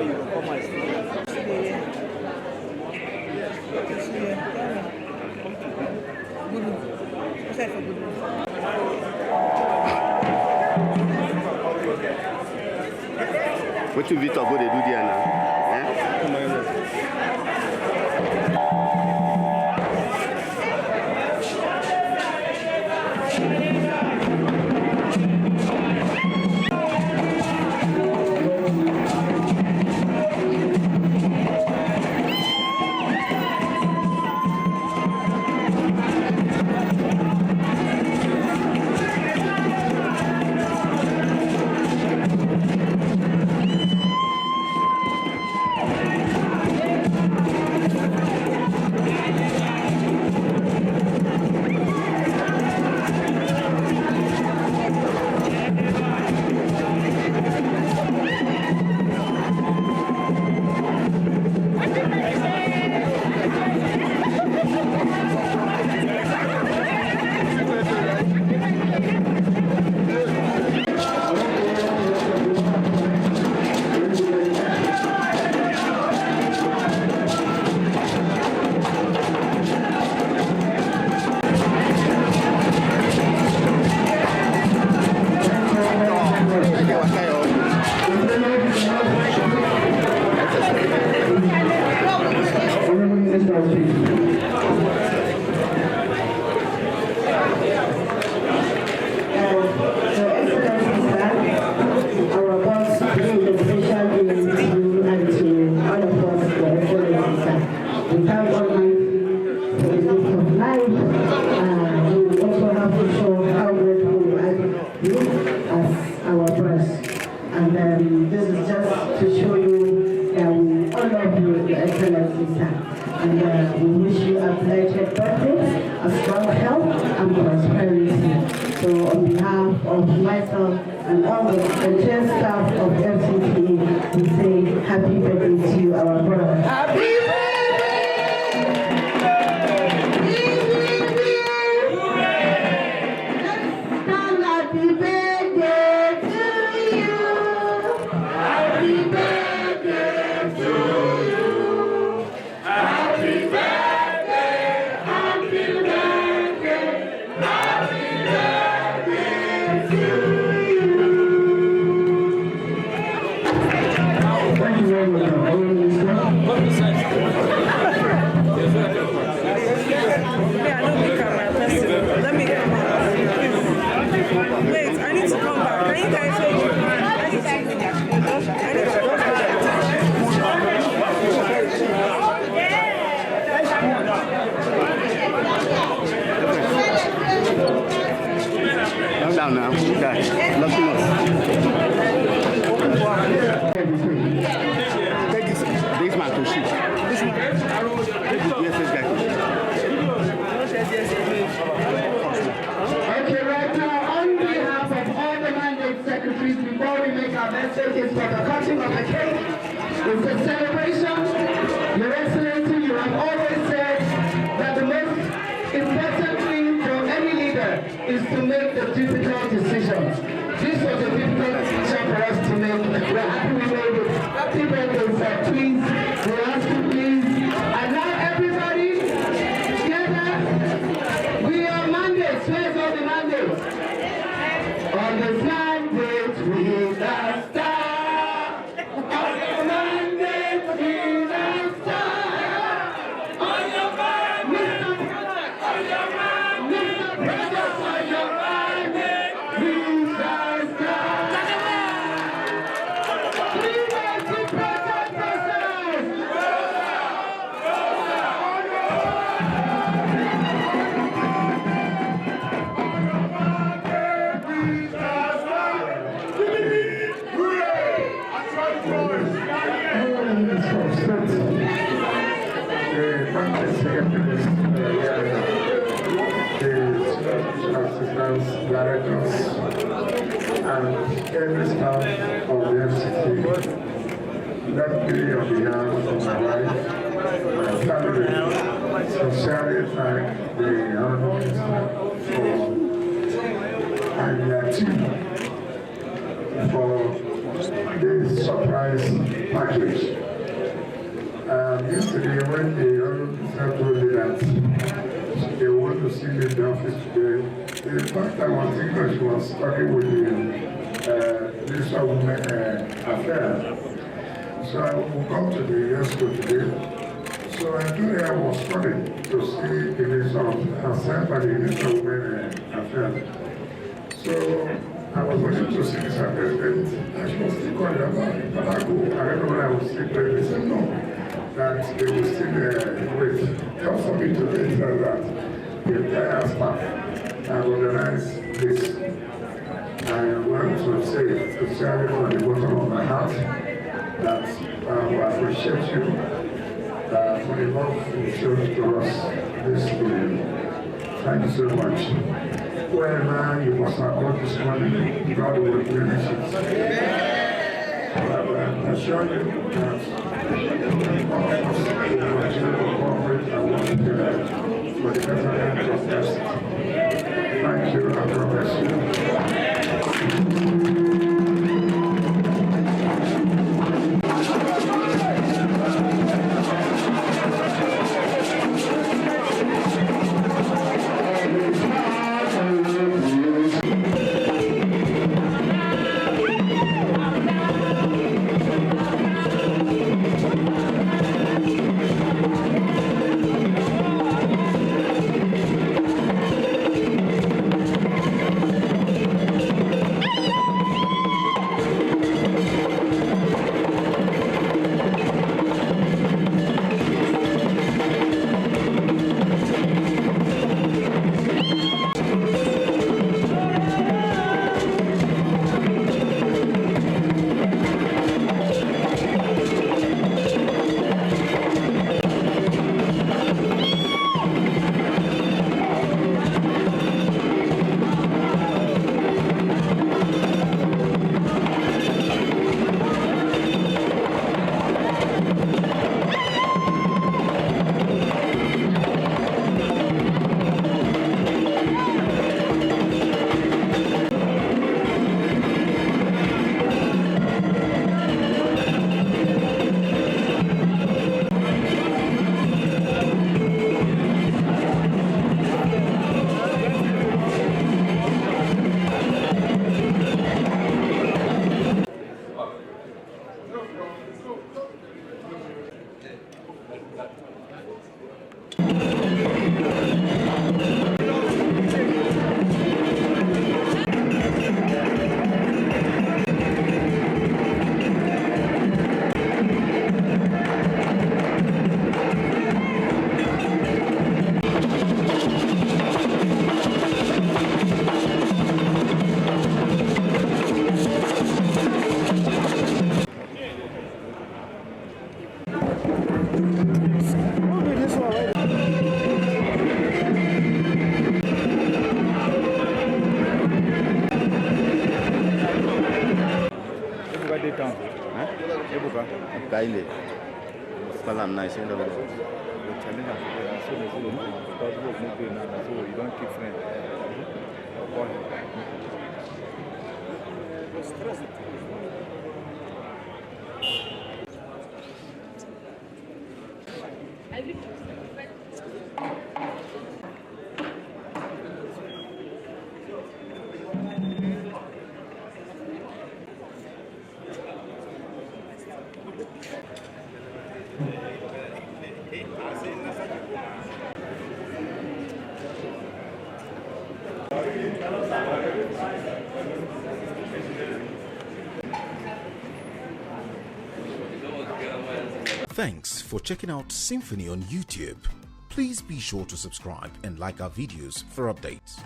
you come and see. What you Victor go they do there now? And all the entire staff of FCTA, we say happy birthday to you, our brother. Happy Down now. Okay. Look Take this man to shoot. This one. Yes, this guy. Okay, right now, on behalf of all the mandate secretaries, before we make our messages for the cutting of the cake, it's a celebration. Your Excellency, you have always said that the most important thing for any leader is to make the difficult decisions. This was a difficult decision for us to make. We're happy we made it. Happy birthday, sir. Please, we ask you please. And now everybody, together, we are mandates. Where's all the mandates? On the mandate, we the star. On the mandate, we the star. On your mind, Mr. President. On your mind, Mr. President. On your mandate, we the star. Please, Mr. President. Assistants, directors, and every staff of the FCTA. Let me, on behalf of my wife, my family, sincerely thank the Honorable Minister and their team for this surprise package. Yesterday, when the other told me that they want to see me in the office today, in fact, I was thinking that she was talking with the Minister of Women Affairs. So I will come to the ESCO today. So I knew I was coming to see the Minister of herself and the Minister of Women Affairs. So I was waiting to see this president, and she was still calling about it. But I don't know when I was still there. They said no, that they will still wait. Just for me to tell that the entire staff have organized this. I want to say, especially from the bottom of my heart, that I appreciate you for the love you showed to us this evening. Thank you so much. Wherever you must have got this money, God will replenish it. I assure you that all of us will continue to cooperate and work together for the betterment of justice. Thank you, and God bless you. Kaile. Malam nice, you know. You don't keep friends. Thanks for checking out SYMFONI on YouTube. Please be sure to subscribe and like our videos for updates.